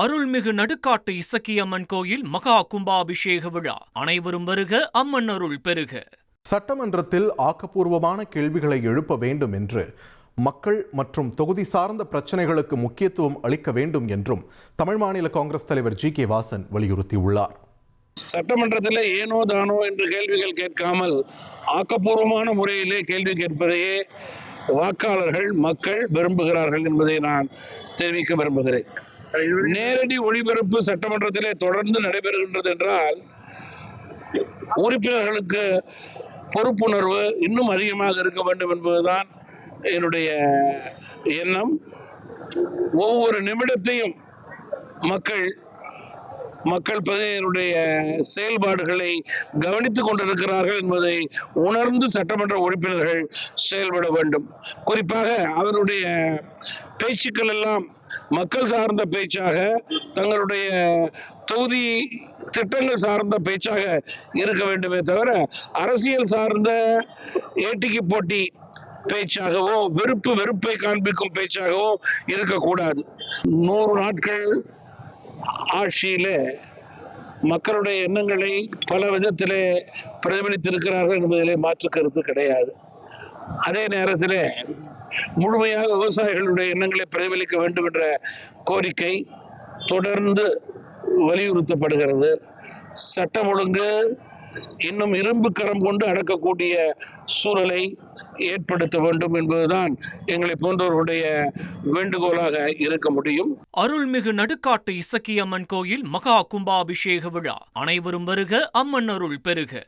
அருள்மிகு நடுக்காட்டு இசக்கியம்மன் கோயில் மகா கும்பாபிஷேக விழா. அனைவரும் வருக, அம்மன் அருள் பெருக. சட்டமன்றத்தில் ஆக்கப்பூர்வமான கேள்விகளை எழுப்ப வேண்டும் என்று மக்கள் மற்றும் தொகுதி சார்ந்த பிரச்சனைகளுக்கு முக்கியத்துவம் அளிக்க வேண்டும் என்றும் தமிழ் மாநில காங்கிரஸ் தலைவர் ஜி.கே. வாசன் வலியுறுத்தியுள்ளார். சட்டமன்றத்தில் ஏனோ தானோ என்று கேள்விகள் கேட்காமல் ஆக்கப்பூர்வமான முறையிலே கேள்வி கேட்பதையே வாக்காளர்கள் மக்கள் விரும்புகிறார்கள் என்பதை நான் தெரிவிக்க விரும்புகிறேன். நேரடி ஒளிபரப்பு சட்டமன்றத்திலே தொடர்ந்து நடைபெறுகின்றது என்றால் உறுப்பினர்களுக்கு பொறுப்புணர்வு இன்னும் அதிகமாக இருக்க வேண்டும் என்பதுதான் என்னுடைய எண்ணம். ஒவ்வொரு நிமிடத்தையும் மக்கள் பிரதிநிதிகளுடைய செயல்பாடுகளை கவனித்துக் கொண்டிருக்கிறார்கள் என்பதை உணர்ந்து சட்டமன்ற உறுப்பினர்கள் செயல்பட வேண்டும். குறிப்பாக அவருடைய பேச்சுக்கள் எல்லாம் மக்கள் சார்ந்த பேச்சாக, தங்களுடைய தொகுதி திட்டங்கள் சார்ந்த பேச்சாக இருக்க வேண்டுமே தவிர அரசியல் சார்ந்த ஏட்டிக்கு போட்டி பேச்சாகவோ வெறுப்பை காண்பிக்கும் பேச்சாகவோ இருக்கக்கூடாது. 100 நாட்கள் ஆட்சியில மக்களுடைய எண்ணங்களை பல விதத்திலே பிரதிபலித்திருக்கிறார்கள் என்பதிலே மாற்று கருத்து கிடையாது. அதே நேரத்தில் முழுமையாக விவசாயிகளுடைய எண்ணங்களை பிரதிபலிக்க வேண்டும் என்ற கோரிக்கை தொடர்ந்து வலியுறுத்தப்படுகிறது. சட்டம் ஒழுங்கு இன்னும் இரும்பு கரம் கொண்டு அடக்கக்கூடிய சூழலை ஏற்படுத்த வேண்டும் என்பதுதான் எங்களை போன்றவர்களுடைய வேண்டுகோளாக இருக்க முடியும். அருள்மிகு நடுக்காட்டு இசக்கியம்மன் கோயில் மகா கும்பாபிஷேக விழா. அனைவரும் வருக, அம்மன் அருள் பெருக.